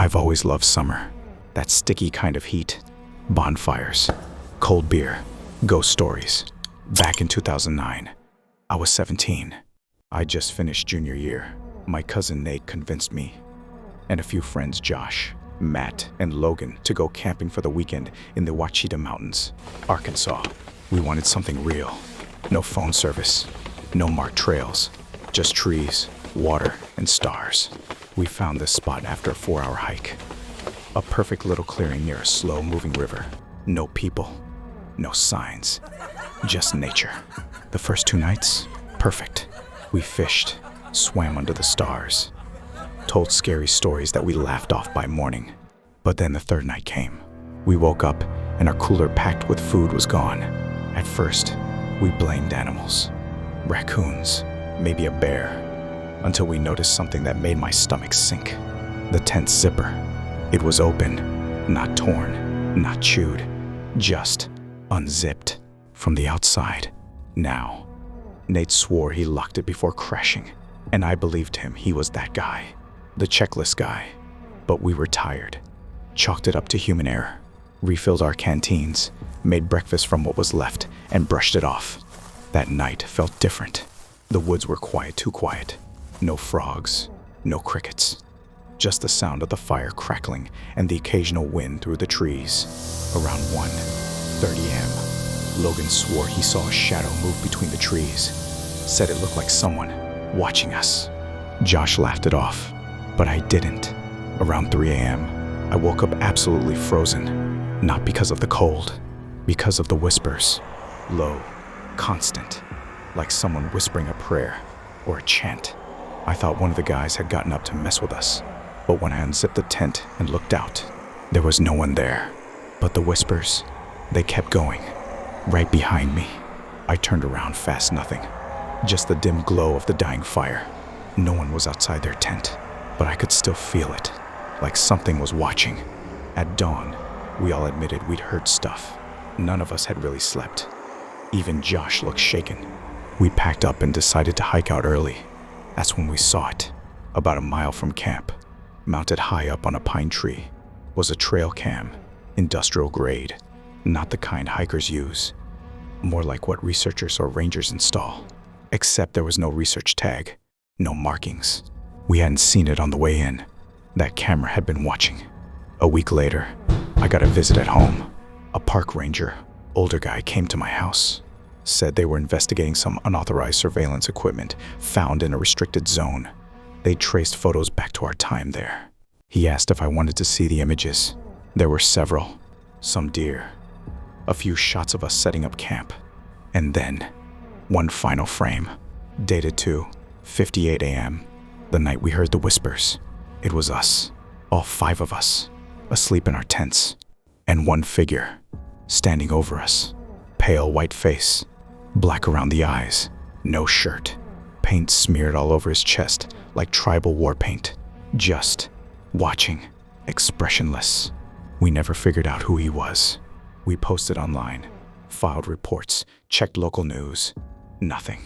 I've always loved summer. That sticky kind of heat. Bonfires, cold beer, ghost stories. Back in 2009, I was 17. I just finished junior year. My cousin Nate convinced me and a few friends, Josh, Matt, and Logan, to go camping for the weekend in the Ouachita Mountains, Arkansas. We wanted something real. No phone service, no marked trails, just trees, water, and stars. We found this spot after a 4-hour hike. A perfect little clearing near a slow-moving river. No people, no signs, just nature. The first 2 nights, perfect. We fished, swam under the stars, told scary stories that we laughed off by morning. But then the 3rd night came. We woke up and our cooler packed with food was gone. At first, we blamed animals, raccoons, maybe a bear, until we noticed something that made my stomach sink. The tent zipper. It was open, not torn, not chewed, just unzipped from the outside. Now, Nate swore he locked it before crashing, and I believed him. He was that guy, the checklist guy. But we were tired, chalked it up to human error, refilled our canteens, made breakfast from what was left, and brushed it off. That night felt different. The woods were quiet, too quiet. No frogs, no crickets. Just the sound of the fire crackling and the occasional wind through the trees. Around 1:30 a.m., Logan swore he saw a shadow move between the trees. Said it looked like someone watching us. Josh laughed it off, but I didn't. Around 3 a.m., I woke up absolutely frozen. Not because of the cold, because of the whispers. Low, constant, like someone whispering a prayer or a chant. I thought one of the guys had gotten up to mess with us. But when I unzipped the tent and looked out, there was no one there. But the whispers, they kept going, right behind me. I turned around fast, nothing. Just the dim glow of the dying fire. No one was outside their tent, but I could still feel it, like something was watching. At dawn, we all admitted we'd heard stuff. None of us had really slept. Even Josh looked shaken. We packed up and decided to hike out early. That's when we saw it, about a mile from camp. Mounted high up on a pine tree was a trail cam, industrial grade, not the kind hikers use, more like what researchers or rangers install, except there was no research tag, no markings. We hadn't seen it on the way in. That camera had been watching. A week later, I got a visit at home. A park ranger, older guy, came to my house, said they were investigating some unauthorized surveillance equipment found in a restricted zone. They traced photos back to our time there. He asked if I wanted to see the images. There were several, some deer, a few shots of us setting up camp, and then one final frame, dated to 5:58 a.m., the night we heard the whispers. It was us, all 5 of us, asleep in our tents, and one figure standing over us, pale white face, black around the eyes, no shirt, paint smeared all over his chest like tribal war paint, just watching, expressionless. We never figured out who he was. We posted online, filed reports, checked local news. Nothing.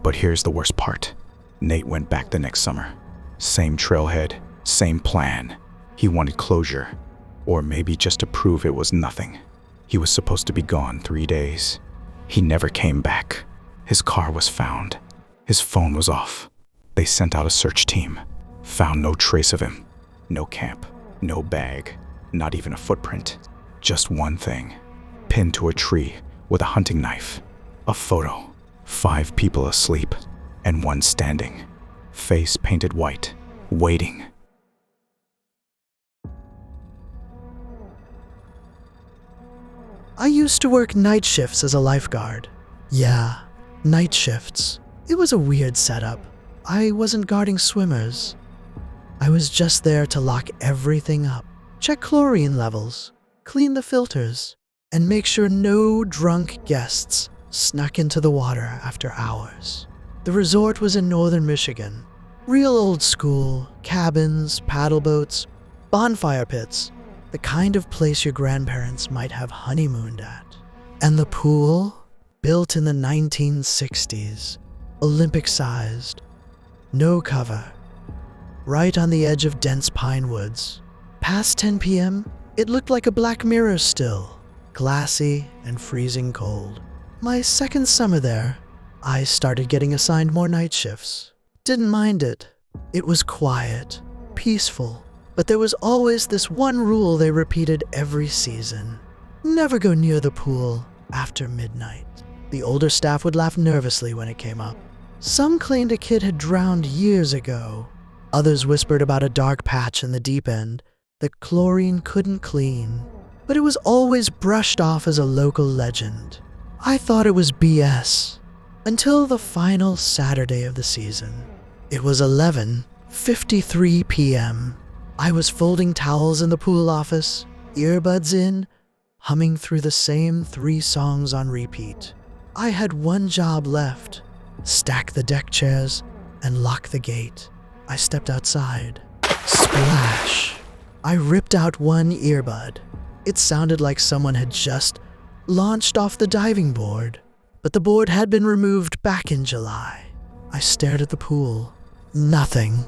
But here's the worst part. Nate went back the next summer. Same trailhead, same plan. He wanted closure, or maybe just to prove it was nothing. He was supposed to be gone 3 days. He never came back. His car was found. His phone was off. They sent out a search team. Found no trace of him. No camp, no bag, not even a footprint. Just one thing, pinned to a tree with a hunting knife. A photo, 5 people asleep and one standing, face painted white, waiting. I used to work night shifts as a lifeguard. Yeah, night shifts. It was a weird setup. I wasn't guarding swimmers. I was just there to lock everything up, check chlorine levels, clean the filters, and make sure no drunk guests snuck into the water after hours. The resort was in northern Michigan. Real old school, cabins, paddle boats, bonfire pits, the kind of place your grandparents might have honeymooned at. And the pool, built in the 1960s, Olympic-sized, no cover, right on the edge of dense pine woods, Past 10 p.m., it looked like a Black Mirror still, glassy and freezing cold. My second summer there, I started getting assigned more night shifts. Didn't mind it. It was quiet, peaceful, but there was always this one rule they repeated every season. Never go near the pool after midnight. The older staff would laugh nervously when it came up. Some claimed a kid had drowned years ago. Others whispered about a dark patch in the deep end that chlorine couldn't clean, but it was always brushed off as a local legend. I thought it was BS until the final Saturday of the season. It was 11:53 p.m. I was folding towels in the pool office, earbuds in, humming through the same 3 songs on repeat. I had one job left: stack the deck chairs and lock the gate. I stepped outside. Splash! I ripped out one earbud. It sounded like someone had just launched off the diving board, but the board had been removed back in July. I stared at the pool. Nothing.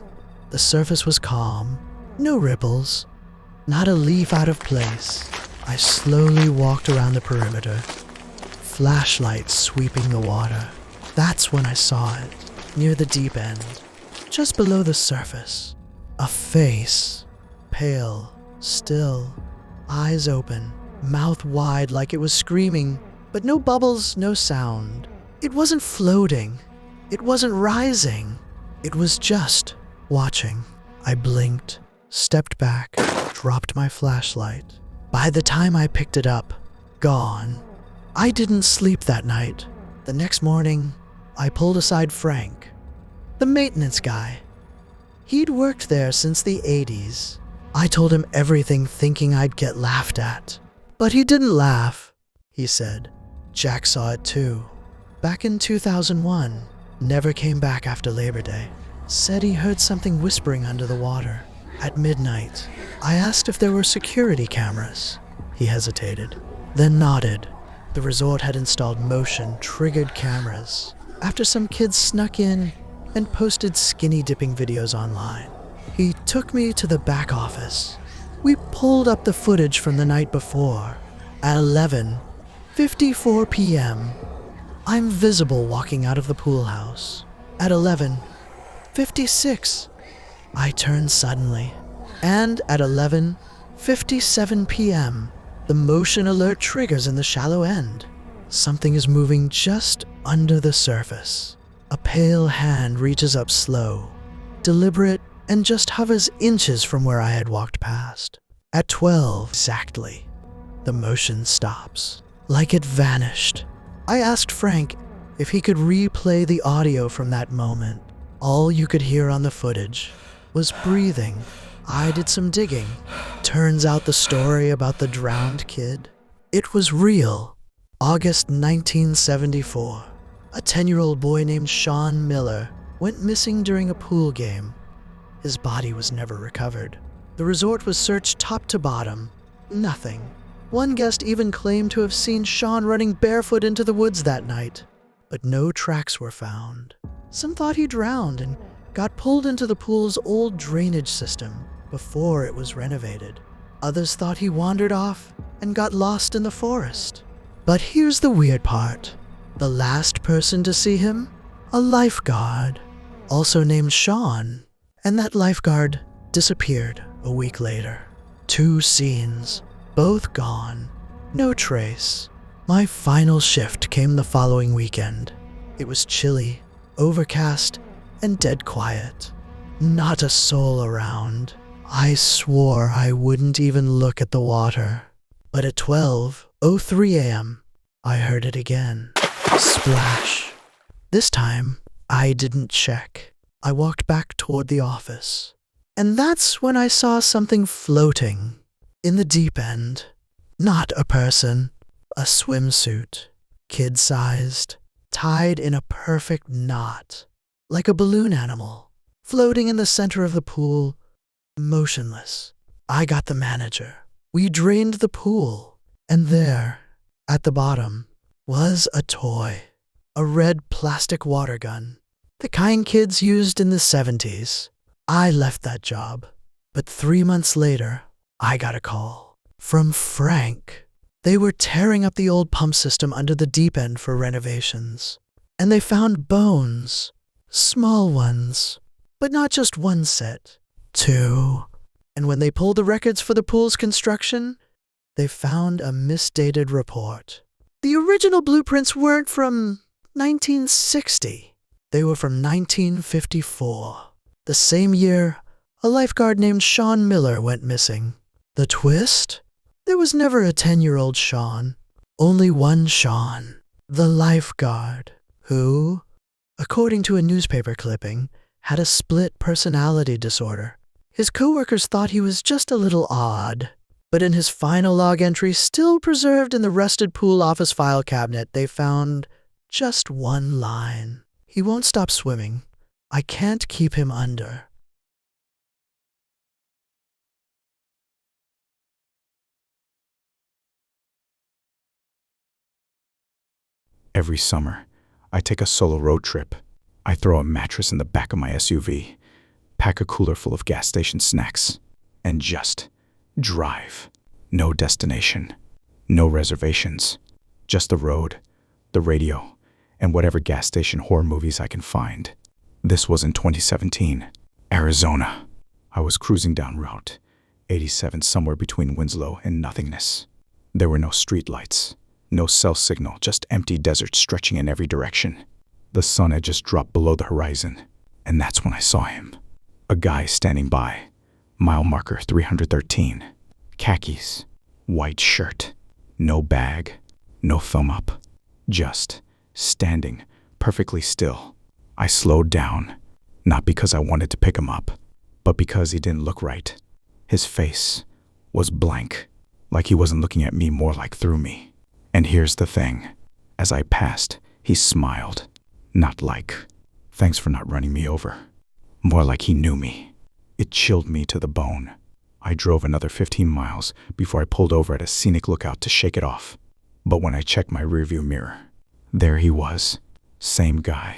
The surface was calm. No ripples. Not a leaf out of place. I slowly walked around the perimeter, flashlight sweeping the water. That's when I saw it, near the deep end, just below the surface. A face, pale, still, eyes open, mouth wide like it was screaming, but no bubbles, no sound. It wasn't floating. It wasn't rising. It was just watching. I blinked, stepped back, dropped my flashlight. By the time I picked it up, gone. I didn't sleep that night. The next morning, I pulled aside Frank, the maintenance guy. He'd worked there since the 80s. I told him everything thinking I'd get laughed at. But he didn't laugh. He said, Jack saw it too. Back in 2001, never came back after Labor Day. Said he heard something whispering under the water. At midnight, I asked if there were security cameras. He hesitated, then nodded. The resort had installed motion-triggered cameras after some kids snuck in and posted skinny dipping videos online. He took me to the back office. We pulled up the footage from the night before. At 11:54 p.m., I'm visible walking out of the pool house. At 11:56, I turn suddenly. And at 11:57 p.m., the motion alert triggers in the shallow end. Something is moving just under the surface. A pale hand reaches up slow, deliberate, and just hovers inches from where I had walked past. At 12 exactly, the motion stops, like it vanished. I asked Frank if he could replay the audio from that moment. All you could hear on the footage was breathing. I did some digging. Turns out the story about the drowned kid, it was real. August 1974. A 10-year-old boy named Sean Miller went missing during a pool game. His body was never recovered. The resort was searched top to bottom. Nothing. One guest even claimed to have seen Sean running barefoot into the woods that night, but no tracks were found. Some thought he drowned and got pulled into the pool's old drainage system before it was renovated. Others thought he wandered off and got lost in the forest. But here's the weird part. The last person to see him? A lifeguard, also named Sean. And that lifeguard disappeared a week later. 2 scenes, both gone. No trace. My final shift came the following weekend. It was chilly, overcast, and dead quiet. Not a soul around. I swore I wouldn't even look at the water. But at 12:03 a.m., I heard it again. Splash. This time, I didn't check. I walked back toward the office. And that's when I saw something floating in the deep end. Not a person, a swimsuit, kid-sized, tied in a perfect knot, like a balloon animal, floating in the center of the pool, motionless. I got the manager. We drained the pool, and there, at the bottom, was a toy, a red plastic water gun, the kind kids used in the 70s. I left that job, but 3 months later, I got a call from Frank. They were tearing up the old pump system under the deep end for renovations. And they found bones. Small ones. But not just one set. 2. And when they pulled the records for the pool's construction, they found a misdated report. The original blueprints weren't from 1960. They were from 1954. The same year, a lifeguard named Sean Miller went missing. The twist? There was never a 10-year-old Sean. Only one Sean. The lifeguard, who, according to a newspaper clipping, had a split personality disorder. His coworkers thought he was just a little odd. But in his final log entry, still preserved in the rusted pool office file cabinet, they found just one line. He won't stop swimming. I can't keep him under. Every summer, I take a solo road trip. I throw a mattress in the back of my SUV, pack a cooler full of gas station snacks, and just drive. No destination, no reservations, just the road, the radio, and whatever gas station horror movies I can find. This was in 2017, Arizona. I was cruising down Route 87 somewhere between Winslow and nothingness. There were no streetlights, no cell signal, just empty desert stretching in every direction. The sun had just dropped below the horizon, and that's when I saw him. A guy standing by, mile marker 313, khakis, white shirt, no bag, no thumb up, just standing perfectly still. I slowed down, not because I wanted to pick him up, but because he didn't look right. His face was blank, like he wasn't looking at me, more like through me. And here's the thing. As I passed, he smiled. Not like, thanks for not running me over. More like he knew me. It chilled me to the bone. I drove another 15 miles before I pulled over at a scenic lookout to shake it off. But when I checked my rearview mirror, there he was. Same guy.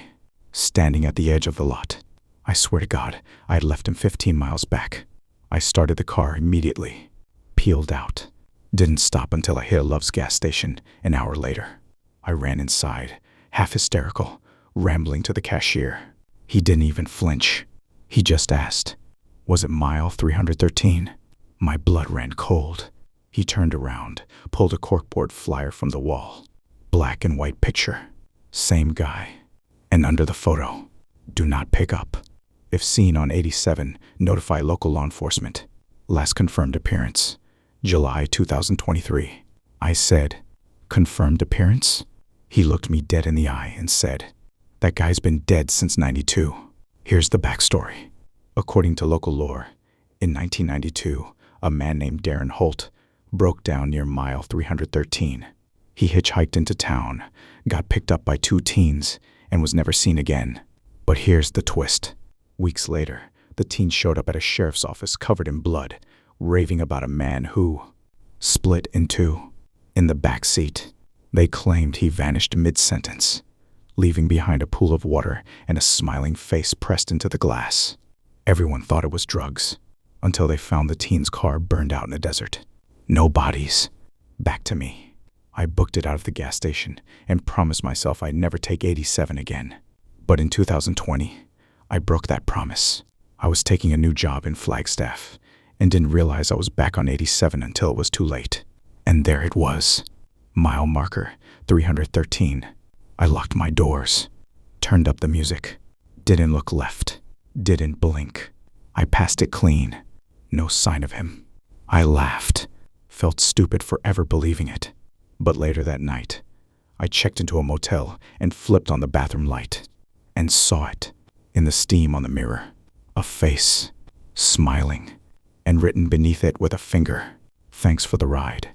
Standing at the edge of the lot. I swear to God, I had left him 15 miles back. I started the car immediately. Peeled out. Didn't stop until I hit a Love's gas station an hour later. I ran inside, half hysterical, rambling to the cashier. He didn't even flinch. He just asked, "Was it mile 313? My blood ran cold. He turned around, pulled a corkboard flyer from the wall. Black and white picture. Same guy. And under the photo, "Do not pick up. If seen on 87, notify local law enforcement. Last confirmed appearance, July 2023. I said, "Confirmed appearance?" He looked me dead in the eye and said, "That guy's been dead since '92. Here's the backstory. According to local lore, in 1992, a man named Darren Holt broke down near mile 313. He hitchhiked into town, got picked up by 2 teens, and was never seen again. But here's the twist. Weeks later, the teens showed up at a sheriff's office covered in blood, raving about a man who split in 2. In the back seat, they claimed he vanished mid-sentence, leaving behind a pool of water and a smiling face pressed into the glass. Everyone thought it was drugs, until they found the teen's car burned out in the desert. No bodies. Back to me. I booked it out of the gas station and promised myself I'd never take 87 again. But in 2020, I broke that promise. I was taking a new job in Flagstaff and didn't realize I was back on 87 until it was too late. And there it was. Mile marker 313. I locked my doors, turned up the music, didn't look left, didn't blink. I passed it clean. No sign of him. I laughed, felt stupid for ever believing it. But later that night, I checked into a motel and flipped on the bathroom light and saw it in the steam on the mirror. A face, smiling, and written beneath it with a finger, "Thanks for the ride."